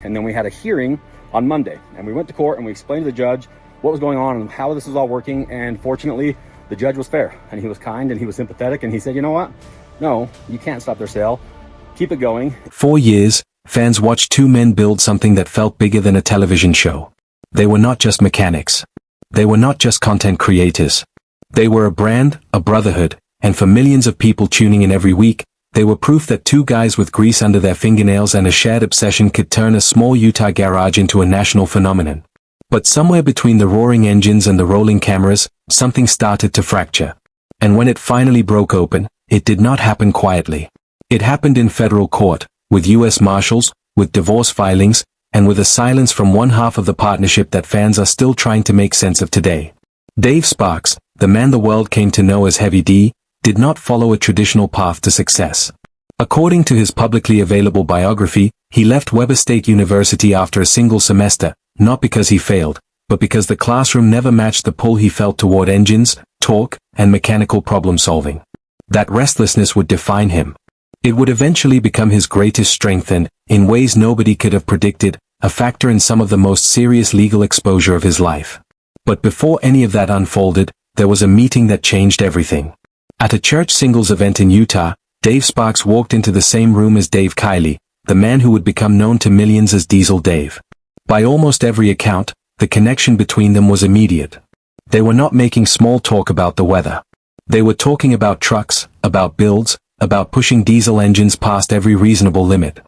and then we had a hearing on Monday, and we went to court and we explained to the judge what was going on and how this was all working, and fortunately the judge was fair and he was kind and he was sympathetic, and he said, you know what, no, you can't stop their sale, keep it going. 4 years, fans watched two men build something that felt bigger than a television show. They were not just mechanics. They were not just content creators. They were a brand, a brotherhood, and for millions of people tuning in every week, they were proof that two guys with grease under their fingernails and a shared obsession could turn a small Utah garage into a national phenomenon. But somewhere between the roaring engines and the rolling cameras, something started to fracture. And when it finally broke open, it did not happen quietly. It happened in federal court, with U.S. Marshals, with divorce filings, and with a silence from one half of the partnership that fans are still trying to make sense of today. Dave Sparks, the man the world came to know as Heavy D, did not follow a traditional path to success. According to his publicly available biography, he left Weber State University after a single semester, not because he failed, but because the classroom never matched the pull he felt toward engines, torque, and mechanical problem solving. That restlessness would define him. It would eventually become his greatest strength and, in ways nobody could have predicted, a factor in some of the most serious legal exposure of his life. But before any of that unfolded, there was a meeting that changed everything. At a church singles event in Utah, Dave Sparks walked into the same room as Dave Kiley, the man who would become known to millions as Diesel Dave. By almost every account, the connection between them was immediate. They were not making small talk about the weather. They were talking about trucks, about builds, about pushing diesel engines past every reasonable limit.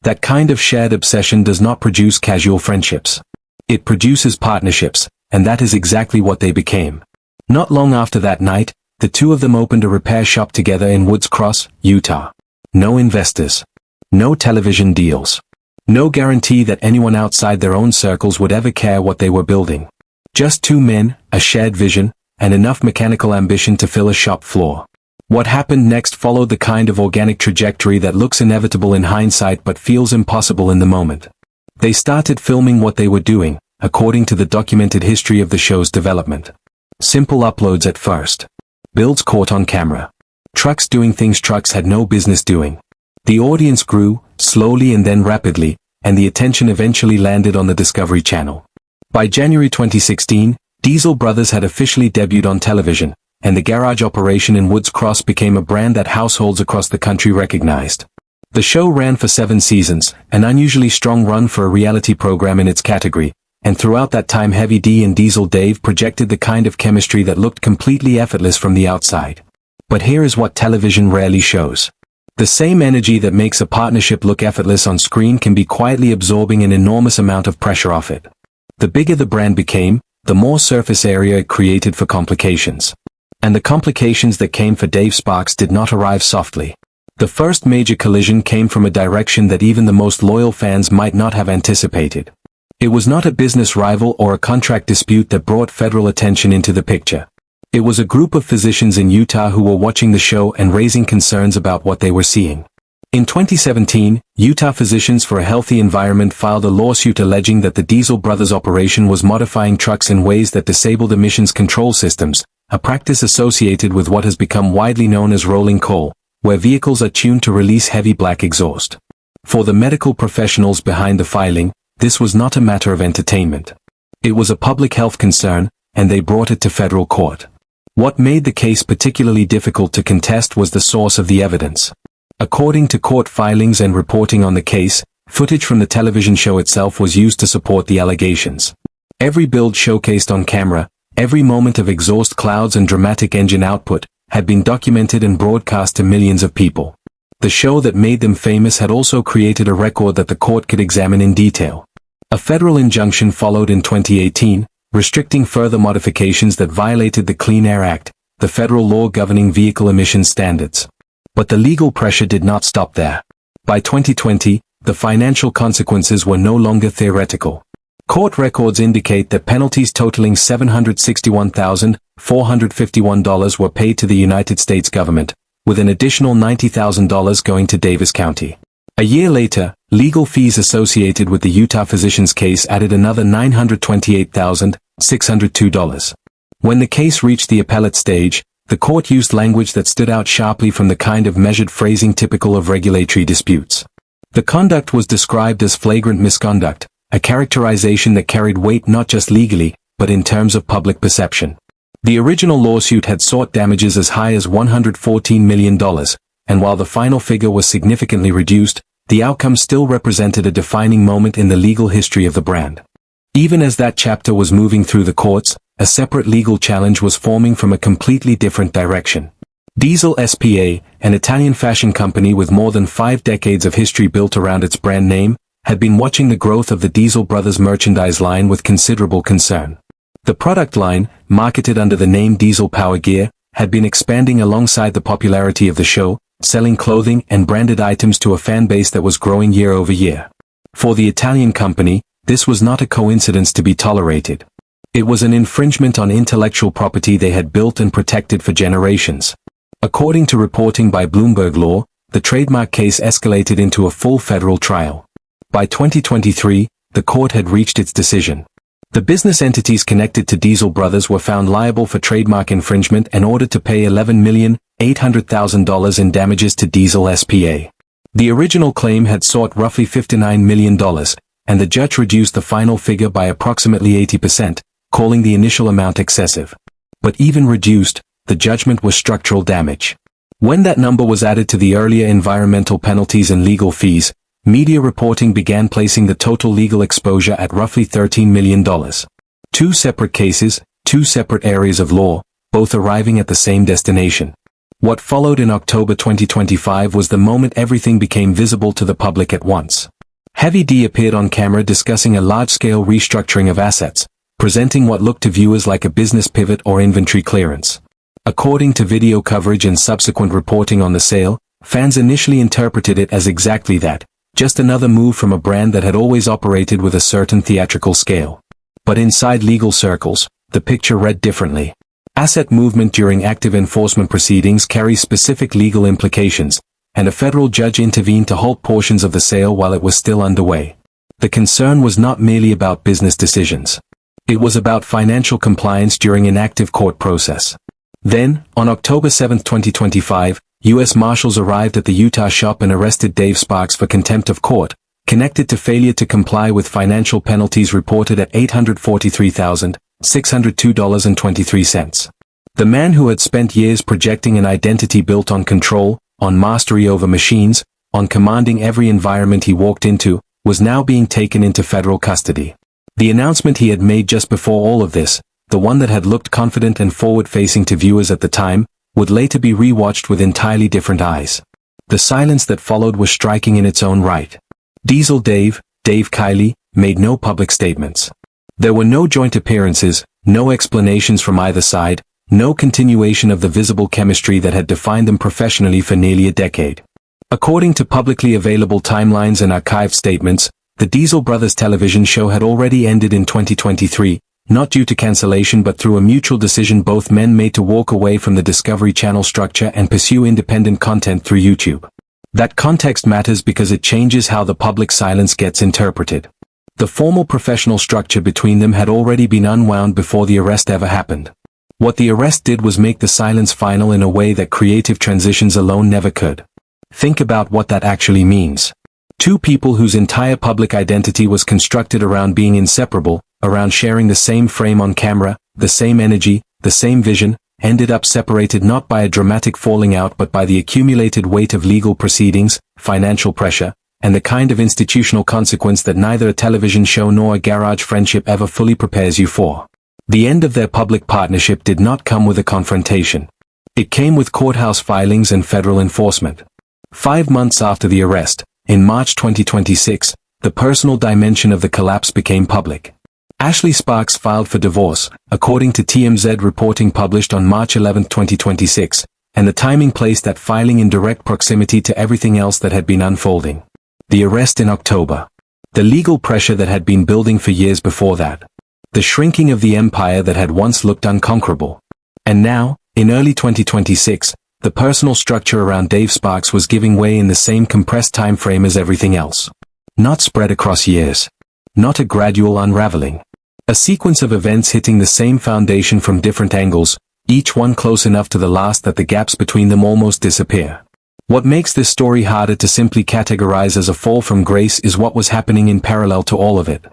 That kind of shared obsession does not produce casual friendships. It produces partnerships, and that is exactly what they became. Not long after that night, the two of them opened a repair shop together in Woods Cross, Utah. No investors. No television deals. No guarantee that anyone outside their own circles would ever care what they were building. Just two men, a shared vision, and enough mechanical ambition to fill a shop floor. What happened next followed the kind of organic trajectory that looks inevitable in hindsight but feels impossible in the moment. They started filming what they were doing, according to the documented history of the show's development. Simple uploads at first. Builds caught on camera. Trucks doing things trucks had no business doing. The audience grew, slowly and then rapidly, and the attention eventually landed on the Discovery Channel. By January 2016, Diesel Brothers had officially debuted on television, and the garage operation in Woods Cross became a brand that households across the country recognized. The show ran for 7 seasons, an unusually strong run for a reality program in its category, and throughout that time Heavy D and Diesel Dave projected the kind of chemistry that looked completely effortless from the outside. But here is what television rarely shows. The same energy that makes a partnership look effortless on screen can be quietly absorbing an enormous amount of pressure off it. The bigger the brand became, the more surface area it created for complications. And the complications that came for Dave Sparks did not arrive softly. The first major collision came from a direction that even the most loyal fans might not have anticipated. It was not a business rival or a contract dispute that brought federal attention into the picture. It was a group of physicians in Utah who were watching the show and raising concerns about what they were seeing. In 2017, Utah Physicians for a Healthy Environment filed a lawsuit alleging that the Diesel Brothers operation was modifying trucks in ways that disabled emissions control systems, a practice associated with what has become widely known as rolling coal, where vehicles are tuned to release heavy black exhaust. For the medical professionals behind the filing, this was not a matter of entertainment. It was a public health concern, and they brought it to federal court. What made the case particularly difficult to contest was the source of the evidence. According to court filings and reporting on the case, footage from the television show itself was used to support the allegations. Every build showcased on camera, every moment of exhaust clouds and dramatic engine output, had been documented and broadcast to millions of people. The show that made them famous had also created a record that the court could examine in detail. A federal injunction followed in 2018, restricting further modifications that violated the Clean Air Act, the federal law governing vehicle emissions standards. But the legal pressure did not stop there. By 2020, the financial consequences were no longer theoretical. Court records indicate that penalties totaling $761,451 were paid to the United States government, with an additional $90,000 going to Davis County. A year later, legal fees associated with the Utah Physicians case added another $928,602. When the case reached the appellate stage, the court used language that stood out sharply from the kind of measured phrasing typical of regulatory disputes. The conduct was described as flagrant misconduct, a characterization that carried weight not just legally, but in terms of public perception. The original lawsuit had sought damages as high as $114 million, and while the final figure was significantly reduced, the outcome still represented a defining moment in the legal history of the brand. Even as that chapter was moving through the courts, a separate legal challenge was forming from a completely different direction. Diesel S.p.A., an Italian fashion company with more than 5 decades of history built around its brand name, had been watching the growth of the Diesel Brothers merchandise line with considerable concern. The product line, marketed under the name Diesel Power Gear, had been expanding alongside the popularity of the show, selling clothing and branded items to a fan base that was growing year over year. For the Italian company, this was not a coincidence to be tolerated. It was an infringement on intellectual property they had built and protected for generations. According to reporting by Bloomberg Law, the trademark case escalated into a full federal trial. By 2023, the court had reached its decision. The business entities connected to Diesel Brothers were found liable for trademark infringement and ordered to pay $11,800,000 in damages to Diesel S.p.A. The original claim had sought roughly $59 million, and the judge reduced the final figure by approximately 80%, calling the initial amount excessive. But even reduced, the judgment was structural damage. When that number was added to the earlier environmental penalties and legal fees, media reporting began placing the total legal exposure at roughly $13 million. 2 separate cases, 2 separate areas of law, both arriving at the same destination. What followed in October 2025 was the moment everything became visible to the public at once. Heavy D appeared on camera discussing a large-scale restructuring of assets, presenting what looked to viewers like a business pivot or inventory clearance. According to video coverage and subsequent reporting on the sale, fans initially interpreted it as exactly that, just another move from a brand that had always operated with a certain theatrical scale. But inside legal circles, the picture read differently. Asset movement during active enforcement proceedings carries specific legal implications, and a federal judge intervened to halt portions of the sale while it was still underway. The concern was not merely about business decisions. It was about financial compliance during an active court process. Then, on October 7, 2025, U.S. Marshals arrived at the Utah shop and arrested Dave Sparks for contempt of court, connected to failure to comply with financial penalties reported at $843,602.23. The man who had spent years projecting an identity built on control, on mastery over machines, on commanding every environment he walked into, was now being taken into federal custody. The announcement he had made just before all of this, the one that had looked confident and forward-facing to viewers at the time, would later be rewatched with entirely different eyes. The silence that followed was striking in its own right. Diesel Dave Kiley, made no public statements. There were no joint appearances, no explanations from either side, no continuation of the visible chemistry that had defined them professionally for nearly a decade. According to publicly available timelines and archived statements, the Diesel Brothers television show had already ended in 2023, not due to cancellation but through a mutual decision both men made to walk away from the Discovery Channel structure and pursue independent content through YouTube. That context matters because it changes how the public silence gets interpreted. The formal professional structure between them had already been unwound before the arrest ever happened. What the arrest did was make the silence final in a way that creative transitions alone never could. Think about what that actually means. 2 people whose entire public identity was constructed around being inseparable, around sharing the same frame on camera, the same energy, the same vision, ended up separated not by a dramatic falling out but by the accumulated weight of legal proceedings, financial pressure, and the kind of institutional consequence that neither a television show nor a garage friendship ever fully prepares you for. The end of their public partnership did not come with a confrontation. It came with courthouse filings and federal enforcement. 5 months after the arrest, in March 2026, the personal dimension of the collapse became public. Ashley Sparks filed for divorce, according to TMZ reporting published on March 11, 2026, and the timing placed that filing in direct proximity to everything else that had been unfolding. The arrest in October. The legal pressure that had been building for years before that. The shrinking of the empire that had once looked unconquerable. And now, in early 2026, the personal structure around Dave Sparks was giving way in the same compressed time frame as everything else. Not spread across years. Not a gradual unraveling. A sequence of events hitting the same foundation from different angles, each one close enough to the last that the gaps between them almost disappear. What makes this story harder to simply categorize as a fall from grace is what was happening in parallel to all of it.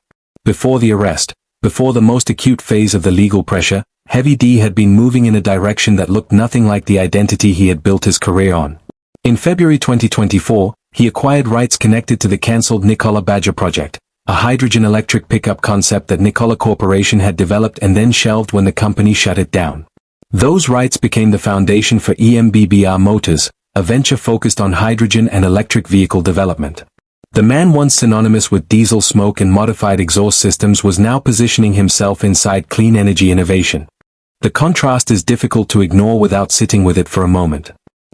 Before the arrest, before the most acute phase of the legal pressure, Heavy D had been moving in a direction that looked nothing like the identity he had built his career on. In February 2024, he acquired rights connected to the cancelled Nikola Badger project, a hydrogen electric pickup concept that Nikola Corporation had developed and then shelved when the company shut it down. Those rights became the foundation for EMBBR Motors, a venture focused on hydrogen and electric vehicle development. The man once synonymous with diesel smoke and modified exhaust systems was now positioning himself inside clean energy innovation. The contrast is difficult to ignore without sitting with it for a moment.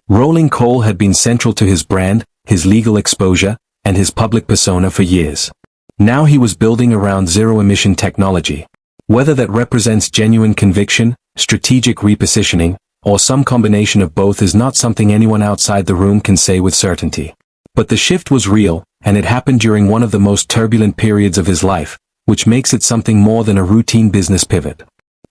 Rolling coal had been central to his brand, his legal exposure, and his public persona for years. Now he was building around zero-emission technology. Whether that represents genuine conviction, strategic repositioning, or some combination of both is not something anyone outside the room can say with certainty. But the shift was real, and it happened during one of the most turbulent periods of his life, which makes it something more than a routine business pivot.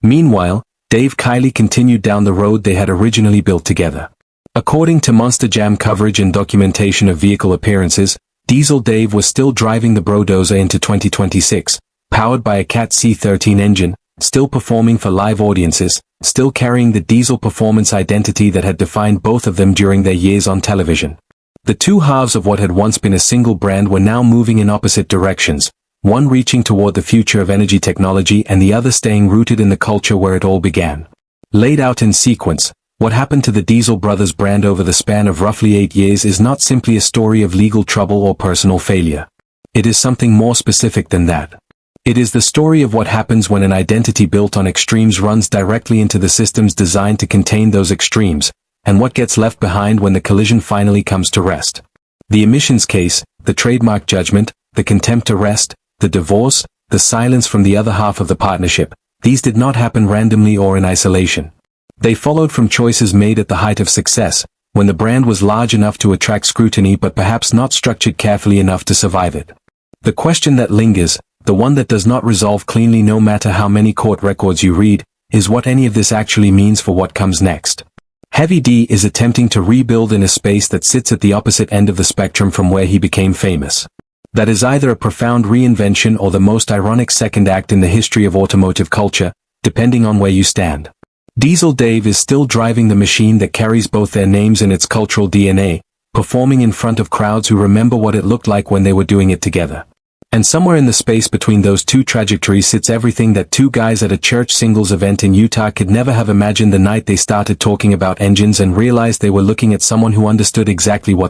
Meanwhile, Dave Kiley continued down the road they had originally built together. According to Monster Jam coverage and documentation of vehicle appearances, Diesel Dave was still driving the Brodozer into 2026, powered by a Cat C13 engine, still performing for live audiences, still carrying the diesel performance identity that had defined both of them during their years on television. The two halves of what had once been a single brand were now moving in opposite directions, one reaching toward the future of energy technology and the other staying rooted in the culture where it all began. Laid out in sequence, what happened to the Diesel Brothers brand over the span of roughly 8 years is not simply a story of legal trouble or personal failure. It is something more specific than that. It is the story of what happens when an identity built on extremes runs directly into the systems designed to contain those extremes, and what gets left behind when the collision finally comes to rest. The emissions case, the trademark judgment, the contempt arrest, the divorce, the silence from the other half of the partnership, these did not happen randomly or in isolation. They followed from choices made at the height of success, when the brand was large enough to attract scrutiny but perhaps not structured carefully enough to survive it. The question that lingers, the one that does not resolve cleanly no matter how many court records you read, is what any of this actually means for what comes next. Heavy D is attempting to rebuild in a space that sits at the opposite end of the spectrum from where he became famous. That is either a profound reinvention or the most ironic second act in the history of automotive culture, depending on where you stand. Diesel Dave is still driving the machine that carries both their names and its cultural DNA, performing in front of crowds who remember what it looked like when they were doing it together. And somewhere in the space between those two trajectories sits everything that two guys at a church singles event in Utah could never have imagined the night they started talking about engines and realized they were looking at someone who understood exactly what